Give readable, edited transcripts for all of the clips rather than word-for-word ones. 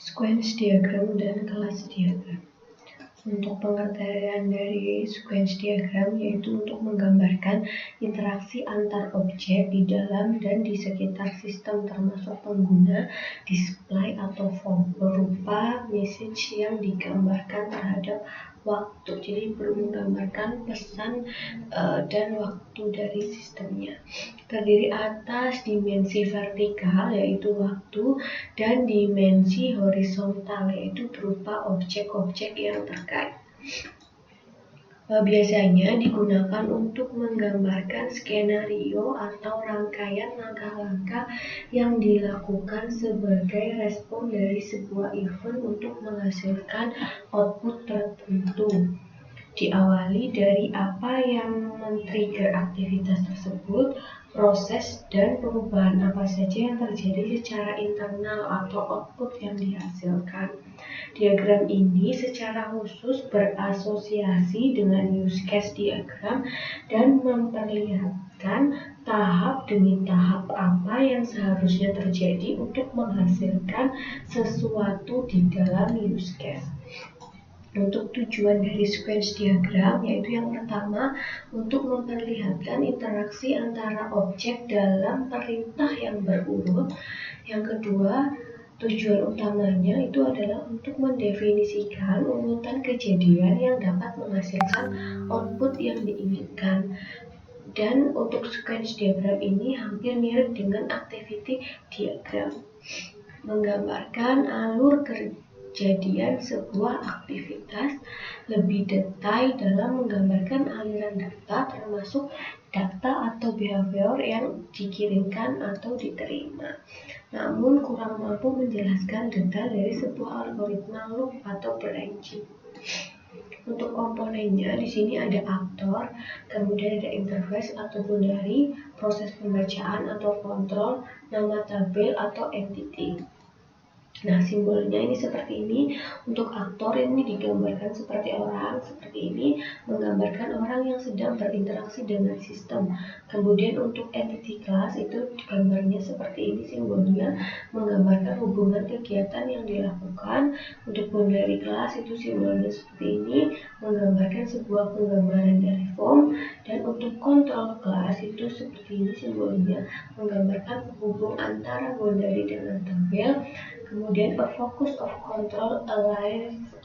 Sequence diagram dan kelas diagram. Untuk pengertian dari sequence diagram yaitu untuk menggambarkan interaksi antar objek di dalam dan di sekitar sistem termasuk pengguna, display atau form berupa message yang digambarkan terhadap waktu. Jadi perlu menggambarkan pesan dan waktu dari sistemnya. Terdiri atas dimensi vertikal yaitu waktu dan dimensi horizontal yaitu berupa objek-objek yang terkait. Biasanya digunakan untuk menggambarkan skenario atau rangkaian langkah-langkah yang dilakukan sebagai respon dari sebuah event untuk menghasilkan output tertentu. Diawali dari apa yang men-trigger aktivitas tersebut, proses dan perubahan apa saja yang terjadi secara internal atau output yang dihasilkan. Diagram ini secara khusus berasosiasi dengan use case diagram dan memperlihatkan tahap demi tahap apa yang seharusnya terjadi untuk menghasilkan sesuatu di dalam use case. Untuk tujuan dari sequence diagram yaitu yang pertama untuk memperlihatkan interaksi antara objek dalam perintah yang berurut. Yang kedua, tujuan utamanya itu adalah untuk mendefinisikan urutan kejadian yang dapat menghasilkan output yang diinginkan. Dan untuk sequence diagram ini hampir mirip dengan activity diagram, menggambarkan alur kejadian sebuah aktivitas lebih detail dalam menggambarkan aliran data termasuk data atau behavior yang dikirimkan atau diterima. Namun kurang mampu menjelaskan detail dari sebuah algoritma loop atau branching. Untuk komponennya di sini ada aktor, kemudian ada interface ataupun dari proses pembacaan atau kontrol, nama tabel atau entity. Nah, simbolnya ini seperti ini. Untuk aktor ini digambarkan seperti orang, seperti ini, menggambarkan orang yang sedang berinteraksi dengan sistem. Kemudian untuk entity class itu gambarnya seperti ini, simbolnya menggambarkan hubungan kegiatan yang dilakukan. Untuk boundary class itu simbolnya seperti ini, menggambarkan sebuah penggambaran dari form. Dan untuk control class itu seperti ini, simbolnya menggambarkan penghubung antara boundary dengan tabel. Kemudian a focus of control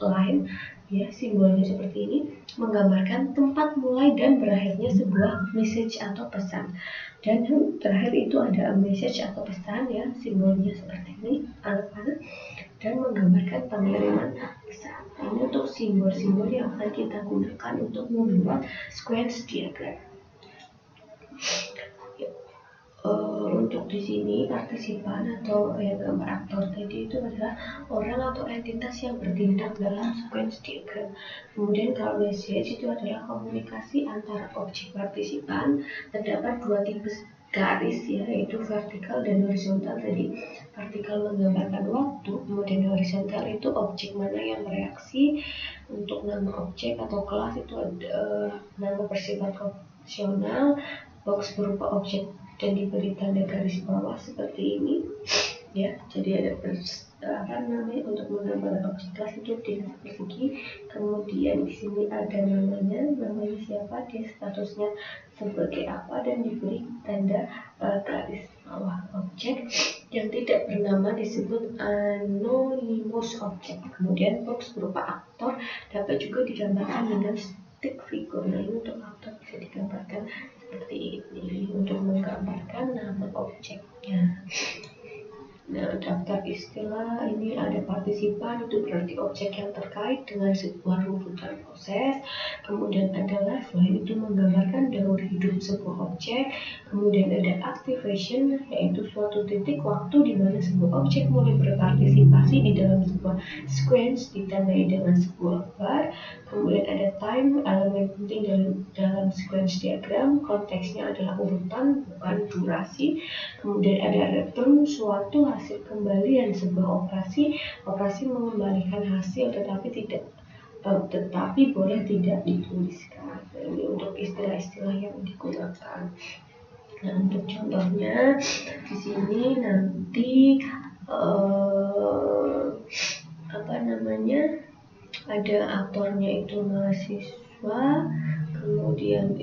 line, ya simbolnya seperti ini, menggambarkan tempat mulai dan berakhirnya sebuah message atau pesan. Dan yang terakhir itu ada message atau pesan, ya simbolnya seperti ini, anak-anak, dan menggambarkan pengiriman pesan. Ini untuk simbol-simbol yang akan kita gunakan untuk membuat sequence diagram. Untuk di sini partisipan atau yang gambar aktor tadi itu adalah orang atau entitas yang bertindak dalam sequence diagram. Kemudian kalau message itu adalah komunikasi antara objek partisipan. Terdapat dua tipe garis, yaitu vertikal dan horizontal. Tadi vertikal menggambarkan waktu, kemudian horizontal itu objek mana yang bereaksi. Untuk nama objek atau kelas itu ada nama bersifat opsional, box berupa objek dan diberi tanda garis bawah seperti ini, ya. Jadi ada untuk menggambar objek kelas itu dengan persegi. Kemudian di sini ada namanya siapa, dia statusnya sebagai apa, dan diberi tanda garis bawah. Objek yang tidak bernama disebut anonymous object. Kemudian box berupa aktor dapat juga digambarkan dengan stick figure. Nah, ini untuk aktor bisa digambarkan seperti ini untuk menggambarkan nama objeknya. Nah, daftar istilah ini ada partisipan, itu berarti objek yang terkait dengan sebuah runtutan proses. Kemudian ada life line, itu menggambarkan daur hidup sebuah objek. Kemudian ada activation, yaitu suatu titik waktu di mana sebuah objek mulai berpartisipasi di dalam sebuah sequence ditandai dengan sebuah bar. Kemudian ada time, elemen penting dalam sequence diagram, konteksnya adalah urutan bukan durasi. Kemudian ada return, suatu hasil kembalian sebuah operasi mengembalikan hasil tetapi boleh tidak dituliskan. Ini untuk istilah-istilah yang digunakan. Nah, untuk contohnya di sini nanti ada aktornya itu mahasiswa, kemudian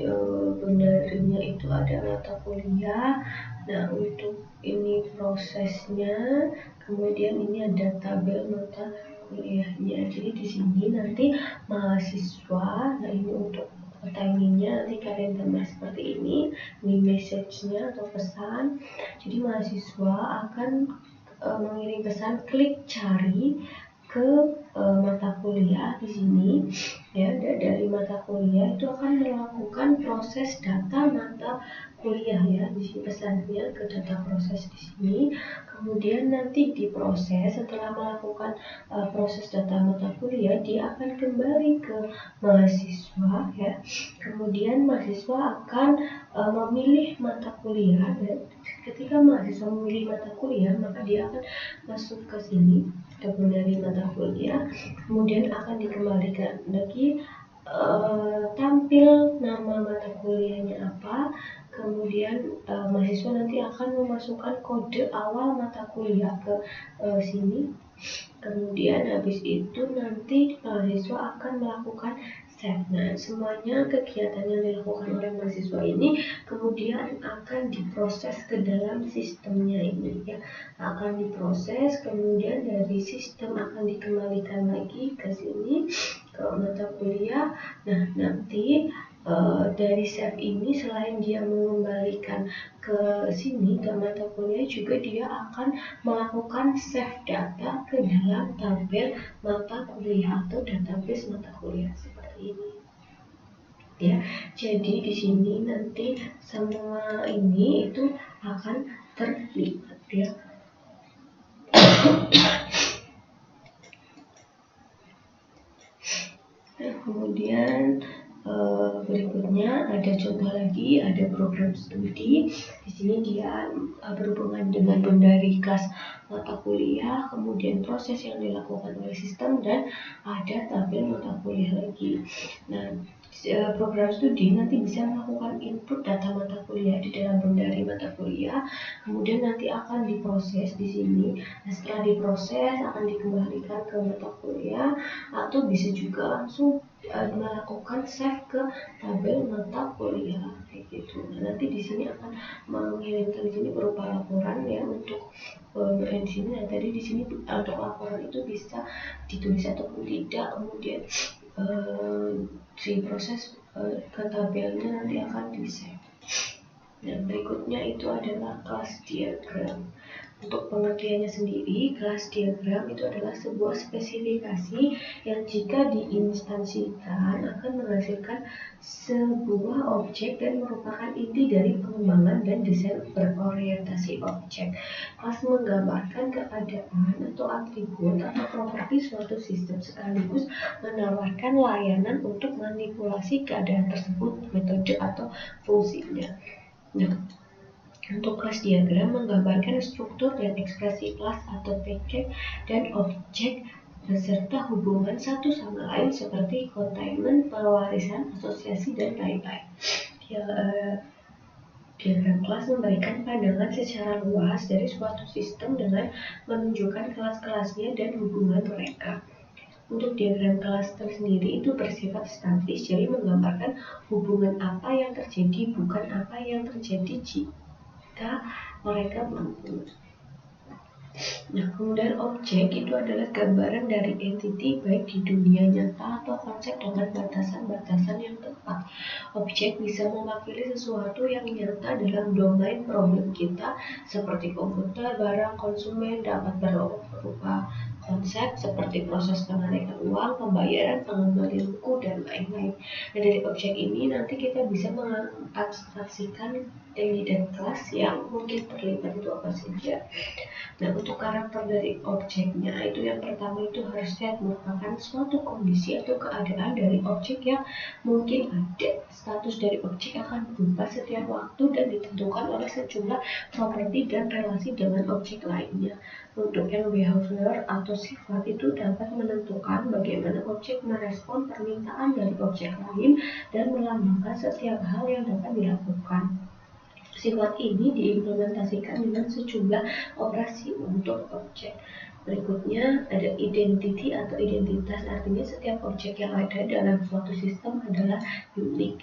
benarnya itu ada mata kuliah. Nah, untuk ini prosesnya, kemudian ini ada tabel mata kuliahnya. Jadi di sini nanti mahasiswa, nah ini untuk timingnya nanti kalian tambah seperti ini message-nya atau pesan. Jadi mahasiswa akan mengirim pesan klik cari ke mata kuliah di sini ya. Dari mata kuliah itu akan melakukan proses data mata kuliah ya. Di sini pesannya ke data proses di sini, kemudian nanti diproses. Setelah melakukan proses data mata kuliah, dia akan kembali ke mahasiswa ya. Kemudian mahasiswa akan memilih mata kuliah, dan ketika mahasiswa memilih mata kuliah maka dia akan masuk ke sini dari mata kuliah, kemudian akan dikembalikan lagi tampil nama mata kuliahnya apa, kemudian mahasiswa nanti akan memasukkan kode awal mata kuliah ke sini, kemudian habis itu nanti mahasiswa akan melakukan save. Nah, semuanya kegiatan yang dilakukan oleh mahasiswa ini kemudian akan diproses ke dalam sistemnya ini ya, akan diproses, kemudian dari sistem akan dikembalikan lagi ke sini ke mata kuliah. Nah, nanti dari save ini selain dia mengembalikan ke sini ke mata kuliah, juga dia akan melakukan save data ke dalam tabel mata kuliah atau database mata kuliah seperti ini ya. Jadi di sini nanti semua ini itu akan terlihat ya. Nah, kemudian berikutnya ada contoh lagi, ada program studi. Di sini dia berhubungan dengan dari kelas mata kuliah, kemudian proses yang dilakukan oleh sistem, dan ada tabel mata kuliah lagi. Nah, program studi nanti bisa melakukan input data mata kuliah di dalam dari mata kuliah, kemudian nanti akan diproses di sini. Nah, setelah diproses akan dikembalikan ke mata kuliah, atau bisa juga langsung melakukan save ke tabel mata kuliah kayak gitu. Nah, nanti di sini akan mengirimkan di sini berupa laporan ya untuk di sini. Nah, tadi di sini untuk laporan itu bisa ditulis ataupun tidak, kemudian diproses ke tabelnya nanti akan di save. Nah, berikutnya itu adalah kelas diagram. Untuk pengertiannya sendiri, kelas diagram itu adalah sebuah spesifikasi yang jika diinstansikan akan menghasilkan sebuah objek dan merupakan inti dari pengembangan dan desain berorientasi objek. Kelas menggambarkan keadaan atau atribut atau properti suatu sistem, sekaligus menawarkan layanan untuk manipulasi keadaan tersebut, metode atau fungsinya. Nah, untuk kelas diagram menggambarkan struktur dan ekspresi kelas atau objek dan objek beserta hubungan satu sama lain seperti containment, pewarisan, asosiasi, dan lain-lain. Diagram kelas memberikan pandangan secara luas dari suatu sistem dengan menunjukkan kelas-kelasnya dan hubungan mereka. Untuk diagram kelas tersendiri itu bersifat statis, jadi menggambarkan hubungan apa yang terjadi, bukan apa yang terjadi jika mereka berhubungan. Nah, kemudian objek itu adalah gambaran dari entiti baik di dunia nyata atau konsep dengan batasan-batasan yang tepat. Objek bisa mewakili sesuatu yang nyata dalam domain problem kita, seperti komputer, barang, konsumen, dapat berupa konsep seperti proses penarikan uang, pembayaran, pengembalian buku, dan lain-lain. Nah, dari objek ini nanti kita bisa mengabstraksikan daily dan kelas yang mungkin terlibat itu apa saja. Nah, untuk karakter dari objeknya itu yang pertama itu harusnya merupakan suatu kondisi atau keadaan dari objek yang mungkin ada. Status dari objek akan berubah setiap waktu dan ditentukan oleh sejumlah properti dan relasi dengan objek lainnya. Untuk yang behavior atau sifat itu dapat menentukan bagaimana objek merespon permintaan dari objek lain dan melambangkan setiap hal yang dapat dilakukan. Sifat ini diimplementasikan dengan sejumlah operasi untuk objek. Berikutnya ada identity atau identitas, artinya setiap objek yang ada dalam suatu sistem adalah unik.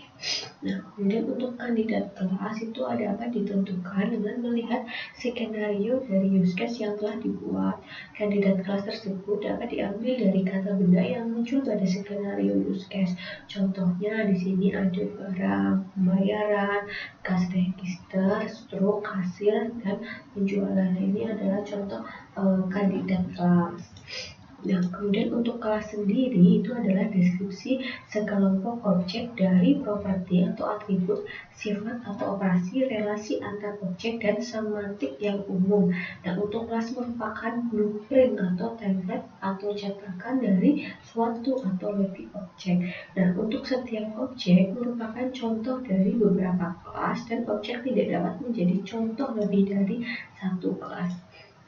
Nah, kemudian untuk kandidat kelas itu ada apa ditentukan dengan melihat skenario dari use case yang telah dibuat. Kandidat kelas tersebut dapat diambil dari kata benda yang muncul pada skenario use case. Contohnya di sini ada barang, pembayaran, kas register, struk, kasir, dan penjualan. Ini adalah contoh kandidat kelas. Nah, kemudian untuk kelas sendiri itu adalah deskripsi sekelompok objek dari properti atau atribut, sifat atau operasi, relasi antar objek, dan semantik yang umum. Nah, untuk kelas merupakan blueprint atau template atau cetakan dari suatu atau lebih objek. Nah, untuk setiap objek merupakan contoh dari beberapa kelas dan objek tidak dapat menjadi contoh lebih dari satu kelas.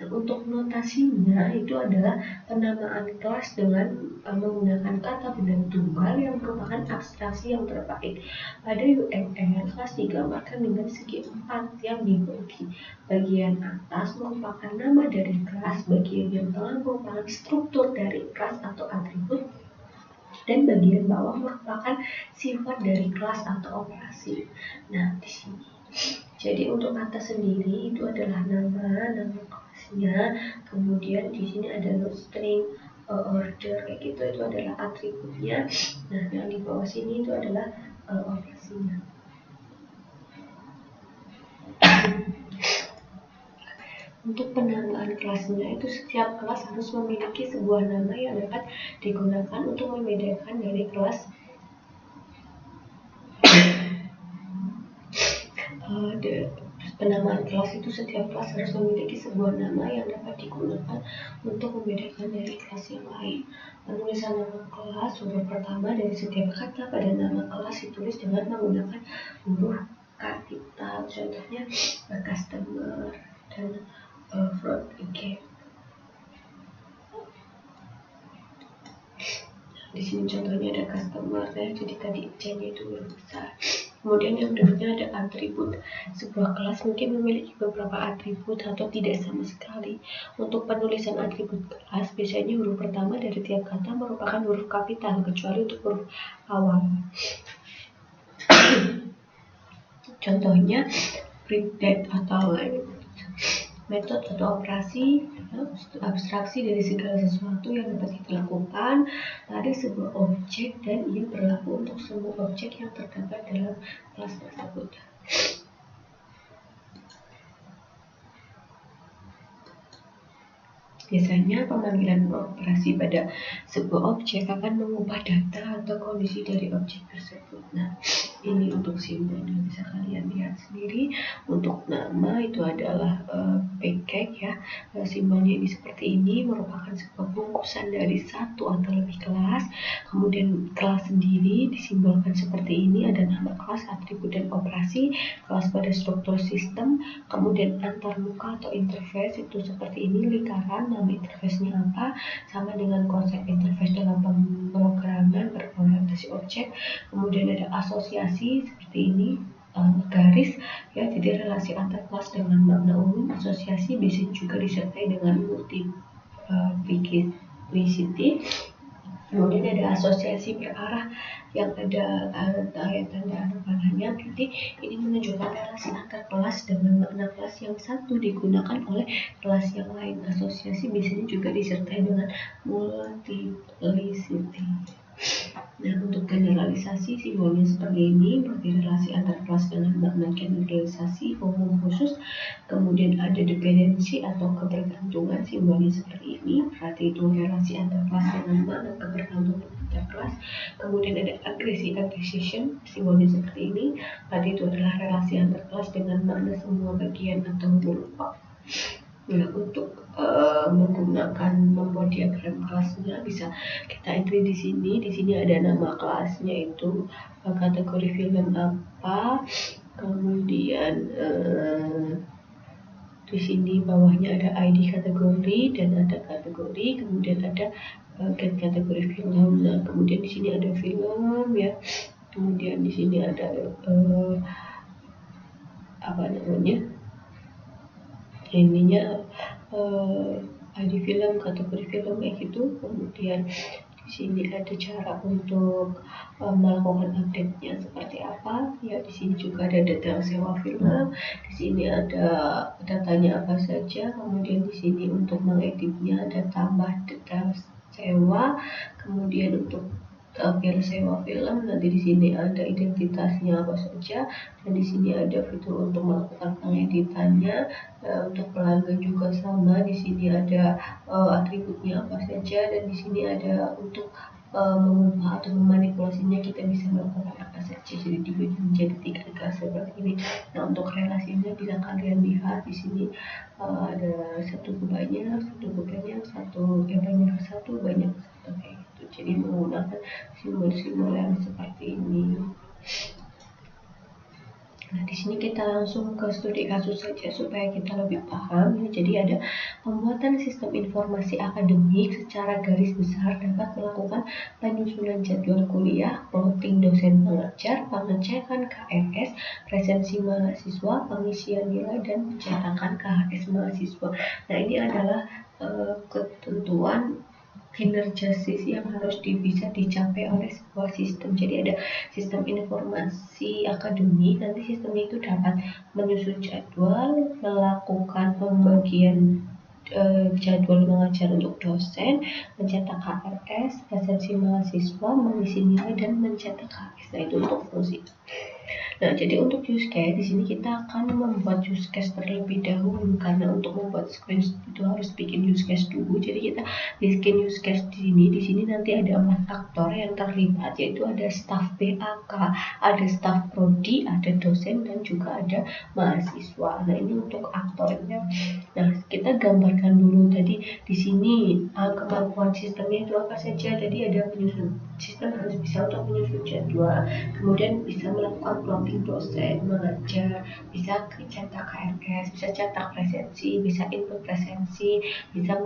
Nah, untuk notasinya itu adalah penamaan kelas dengan menggunakan kata benda tunggal yang merupakan abstraksi yang terbaik. Pada UML, kelas digambarkan dengan segi 4 yang dibagi. Bagian atas merupakan nama dari kelas, bagian yang tengah merupakan struktur dari kelas atau atribut, dan bagian bawah merupakan sifat dari kelas atau operasi. Nah, di sini. Jadi untuk kata sendiri itu adalah nama kelasnya, kemudian di sini ada string, order kayak gitu, itu adalah atributnya. Nah, yang di bawah sini itu adalah operasinya. Untuk penamaan kelasnya itu setiap kelas harus memiliki sebuah nama yang dapat digunakan untuk membedakan dari kelas penamaan kelas itu setiap kelas harus memiliki sebuah nama yang dapat digunakan untuk membedakan dari kelas yang lain. Penulisan nama kelas huruf pertama dari setiap kata pada nama kelas ditulis dengan menggunakan huruf kapital. Contohnya customer dan front again. Di sini contohnya ada customer ya, jadi tadi C-nya itu huruf besar. Kemudian yang berikutnya ada atribut. Sebuah kelas mungkin memiliki beberapa atribut atau tidak sama sekali. Untuk penulisan atribut kelas, biasanya huruf pertama dari tiap kata merupakan huruf kapital, kecuali untuk huruf awal. Contohnya print date atau metode atau operasi, abstraksi dari segala sesuatu yang dapat dilakukan dari sebuah objek, dan ia berlaku untuk semua objek yang terdapat dalam kelas tersebut. Biasanya pemanggilan operasi pada sebuah objek akan mengubah data atau kondisi dari objek tersebut. Nah, ini untuk simbolnya bisa kalian lihat sendiri. Untuk nama itu adalah pancake ya. Simbolnya ini seperti ini, merupakan sebuah bungkusan dari satu atau lebih kelas. Kemudian kelas sendiri disimbolkan seperti ini, ada nama kelas, atribut, dan operasi. Kelas pada struktur sistem. Kemudian antar muka atau interface itu seperti ini, lingkaran, nama interface-nya apa, sama dengan konsep interface dalam pemrograman berorientasi objek. Kemudian ada asosiasi seperti ini, garis ya, jadi relasi antar kelas dengan makna umum. Asosiasi bisa juga disertai dengan multiplicity. Kemudian ada asosiasi berarah yang ada tanda panahnya, berarti ini menunjukkan relasi antar kelas dengan makna kelas yang satu digunakan oleh kelas yang lain. Asosiasi biasanya juga disertai dengan multiplicity. Nah, untuk generalisasi simbolnya seperti ini, berarti relasi antar kelas dengan makna generalisasi umum khusus. Kemudian ada dependensi atau kebergantungan, simbolnya seperti ini, berarti itu relasi antar kelas dengan makna kebergantungan antar kelas. Kemudian ada aggregation, simbolnya seperti ini, berarti itu adalah relasi antar kelas dengan makna semua bagian atau kelompok. Nah, untuk menggunakan membuat diagram kelasnya bisa kita entry di sini. Di sini ada nama kelasnya itu kategori film apa, kemudian di sini bawahnya ada ID kategori dan ada kategori, kemudian ada get kategori film. Nah, kemudian di sini ada film ya, kemudian di sini ada apa namanya, ininya ID film, kategori film kayak gitu. Kemudian di sini ada cara untuk melakukan update-nya seperti apa. Ya, di sini juga ada detail sewa film. Di sini ada datanya apa saja. Kemudian di sini untuk mengeditnya ada tambah detail sewa. Kemudian untuk biar sewa film, nanti di sini ada identitasnya apa saja, dan di sini ada fitur untuk melakukan pengeditannya. Untuk pelanggan juga sama, di sini ada atributnya apa saja, dan di sini ada untuk mengubah atau memanipulasinya kita bisa melakukan apa saja. Jadi dibagi menjadi 3 kelas seperti ini. Nah, untuk relasinya bisa kalian lihat di sini ada satu ke banyak, satu ke banyak, banyak ke satu, banyak ke satu kayak gitu. Jadi menggunakan simbol-simbol yang seperti ini. Nah, di sini kita langsung ke studi kasus saja supaya kita lebih paham. Ya, jadi ada pembuatan sistem informasi akademik secara garis besar dapat melakukan penyusunan jadwal kuliah, plotting dosen pengajar, pengecekan KRS, presensi mahasiswa, pengisian nilai, dan pencetakan KHS mahasiswa. Nah, ini adalah ketentuan kinerja yang harus bisa dicapai oleh sebuah sistem. Jadi ada sistem informasi akademik, nanti sistem itu dapat menyusun jadwal, melakukan pembagian jadwal mengajar untuk dosen, mencetak KRS, presensi mahasiswa, mengisi nilai, dan mencetak KRS. Nah, itu untuk fungsi. Nah, jadi untuk use case di sini kita akan membuat use case terlebih dahulu, karena untuk membuat screen itu harus bikin use case dulu. Jadi kita bikin use case di sini. Di sini nanti ada 4 aktor yang terlibat, yaitu ada staf BAK, ada staf prodi, ada dosen, dan juga ada mahasiswa. Nah, ini untuk aktornya. Nah, kita gambarkan dulu tadi di sini kemampuan sistemnya itu apa saja. Jadi ada penyusun, sistem harus bisa untuk menyusun jadwal, kemudian bisa melakukan plotting dosen mengajar, bisa cetak KRS, bisa cetak presensi, bisa input presensi, bisa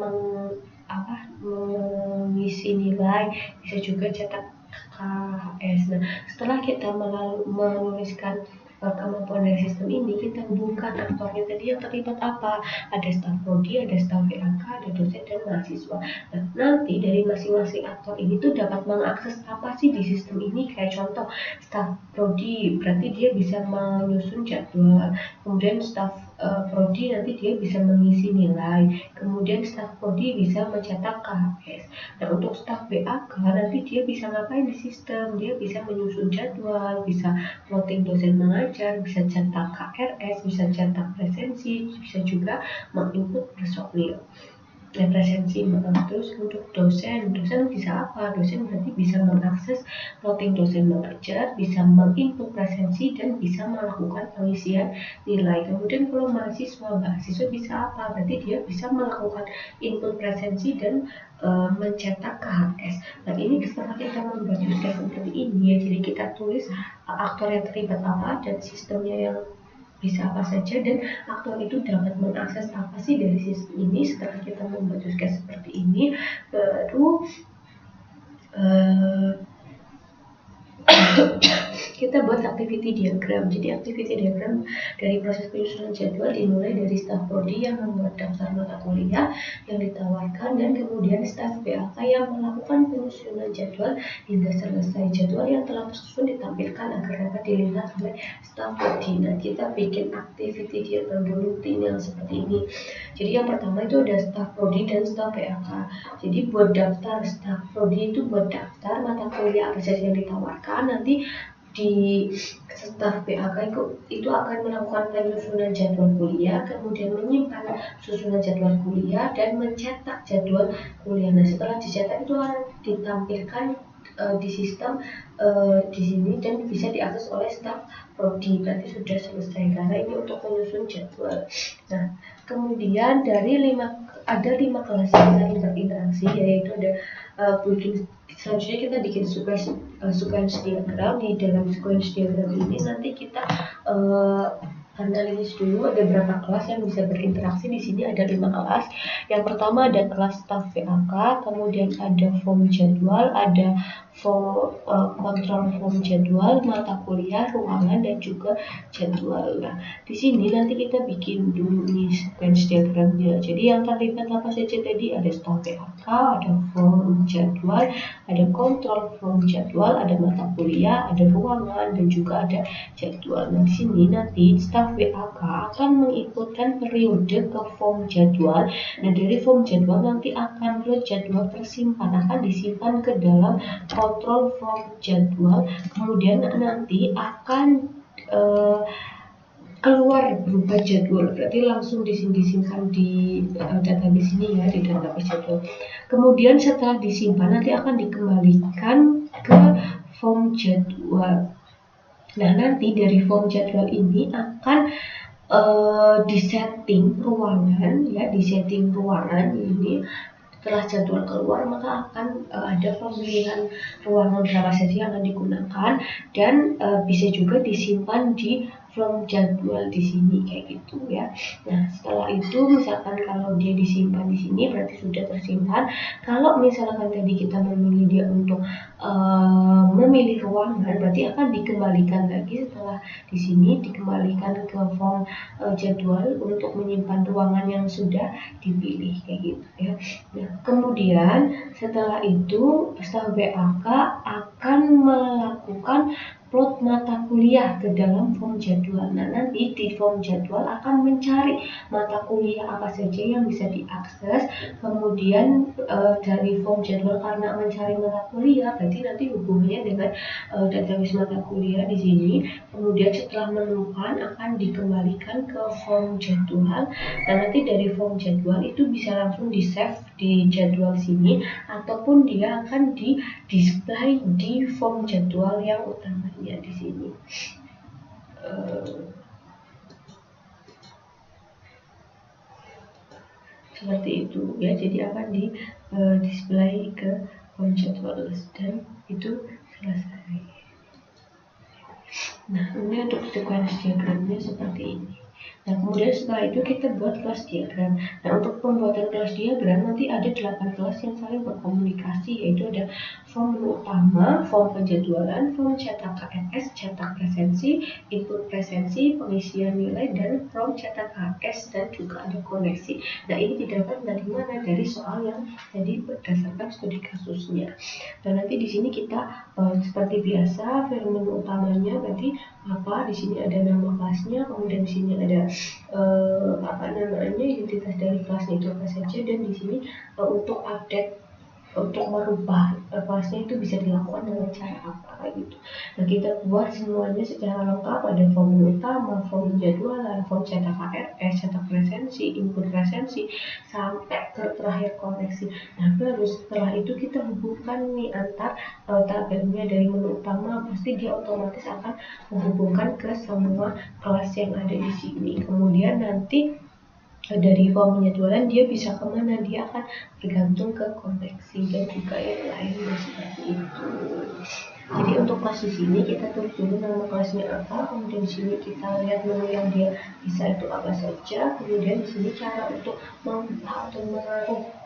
mengisi nilai, bisa juga cetak KHS. Nah, setelah kita menuliskan kemampuan dari sistem ini, kita hubungkan aktornya tadi yang terlibat apa. Ada staf prodi, ada staf BAK, ada dosen, dan mahasiswa. Nah, nanti dari masing-masing aktor ini tuh dapat mengakses apa sih di sistem ini. Kayak contoh staf prodi, berarti dia bisa menyusun jadwal. Kemudian staf prodi nanti dia bisa mengisi nilai. Kemudian staf prodi bisa mencetak KHS. Nah, untuk staf BAK nanti dia bisa ngapain di sistem. Dia bisa menyusun jadwal, bisa plotting dosen mengajar, bisa cetak KRS, bisa cetak presensi, bisa juga menginput personil. Presensi. Terus untuk dosen bisa apa? Dosen berarti bisa mengakses plotting dosen mengajar, bisa menginput presensi, dan bisa melakukan pengisian nilai. Kemudian kalau mahasiswa bisa apa? Berarti dia bisa melakukan input presensi dan mencetak KHS. Nah, ini setelah kita membuat use case seperti ini ya, jadi kita tulis aktor yang terlibat apa dan sistemnya yang bisa apa saja, dan aktor itu dapat mengakses apa sih dari sistem ini. Setelah kita membuat use case seperti ini, baru kita buat activity diagram. Jadi activity diagram dari proses penyusunan jadwal dimulai dari staf prodi yang membuat daftar mata kuliah yang ditawarkan, dan kemudian staf BAK yang melakukan penyusunan jadwal hingga selesai. Jadwal yang telah tersusun ditampilkan agar dapat dilihat oleh staf prodi. Nah, kita bikin activity diagram dulu yang seperti ini. Jadi yang pertama itu ada staf prodi dan staf BAK. Jadi buat daftar staf prodi itu buat daftar mata kuliah apa saja yang ditawarkan. Nanti di staf BAK itu akan melakukan penyusunan jadwal kuliah, kemudian menyimpan susunan jadwal kuliah, dan mencetak jadwal kuliah. Nah, setelah dicetak itu akan ditampilkan di sistem di sini dan bisa diakses oleh staf prodi. Berarti sudah selesai karena ini untuk menyusun jadwal. Nah, kemudian dari ada 5 kelas yang saling berinteraksi, yaitu ada selanjutnya kita bikin sequence diagram. Di dalam sequence diagram ini nanti kita analisis dulu ada berapa kelas yang bisa berinteraksi. Di sini ada 5 kelas. Yang pertama ada kelas staf VAK, kemudian ada form jadwal, ada kontrol form jadwal, mata kuliah, ruangan, dan juga jadwal. Nah, di sini nanti kita bikin dulu nih sequence diagramnya. Jadi yang terlibat apa saja tadi? Ada staf VAK, ada form jadwal, ada kontrol form jadwal, ada mata kuliah, ada ruangan, dan juga ada jadwal. Nah, di sini nanti staf WAK akan mengikutkan periode ke form jadwal. Nah, dari form jadwal nanti akan ke jadwal tersimpan, akan disimpan ke dalam kontrol form jadwal. Kemudian nanti akan keluar berupa jadwal, berarti langsung disimpan di database ini ya, di database jadwal. Kemudian setelah disimpan nanti akan dikembalikan ke form jadwal. Nah, nanti dari form jadwal ini akan disetting ruangan ya, disetting ruangan ini. Setelah jadwal keluar maka akan ada pemilihan ruangan berapa saja yang akan digunakan, dan bisa juga disimpan di form jadwal di sini kayak gitu ya. Nah, setelah itu misalkan kalau dia disimpan di sini berarti sudah tersimpan. Kalau misalkan tadi kita memilih dia untuk memilih ruangan, berarti akan dikembalikan lagi setelah di sini, dikembalikan ke form jadwal untuk menyimpan ruangan yang sudah dipilih kayak gitu ya. Nah, kemudian setelah itu staf BAK akan melakukan plot mata kuliah ke dalam form jadwal. Nah, nanti di form jadwal akan mencari mata kuliah apa saja yang bisa diakses. Kemudian dari form jadwal karena mencari mata kuliah, berarti nanti hubungannya dengan database mata kuliah di sini. Kemudian setelah menemukan akan dikembalikan ke form jadwal. Dan nanti dari form jadwal itu bisa langsung di save di jadwal sini, ataupun dia akan di display di form jadwal yang utamanya di sini. Seperti itu ya, jadi akan di display ke form jadwal dan itu selesai. Nah, ini untuk sequence diagramnya seperti ini. Nah, kemudian setelah itu kita buat kelas diagram. Nah, untuk pembuatan kelas diagram nanti ada 8 kelas yang saling berkomunikasi, yaitu ada form menu utama, form penjadwalan, form cetak KRS, cetak presensi, input presensi, pengisian nilai, dan form cetak KRS, dan juga ada koneksi. Nah, ini didapat dari mana? Dari soal yang tadi berdasarkan studi kasusnya. Dan nanti di sini kita seperti biasa, menu utamanya berarti apa? Di sini ada nama kelasnya, kemudian di sini ada apa namanya, identitas dari kelasnya itu apa saja, dan di sini untuk update, untuk merubah kelasnya itu bisa dilakukan dengan cara apa gitu. Nah, kita buat semuanya secara lengkap, ada form utama, form jadwalan, form cetak KRS, cetak presensi, input presensi, sampai ke terakhir koneksi. Nah, baru setelah itu kita hubungkan nih antar tabelnya dari menu utama, pasti dia otomatis akan menghubungkan ke semua kelas yang ada di sini. Kemudian nanti dari form penjadwalan dia bisa kemana, dia akan bergantung ke koneksi dan juga yang lainnya seperti itu. Jadi untuk kelas di sini kita tulis dulu nama kelasnya apa, kemudian di sini kita lihat menu yang dia bisa itu apa saja, kemudian di sini cara untuk mengubah atau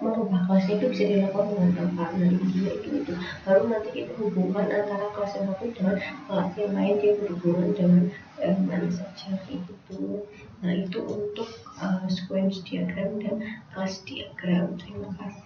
merubah kelasnya itu bisa dilakukan dengan apa. Nah, intinya itu. Baru nanti kita hubungkan antara kelas yang satu dengan kelas yang lain, dia berhubungan dengan mana saja gitu. Nah, itu untuk sequence diagram dan kelas diagram. Terima kasih.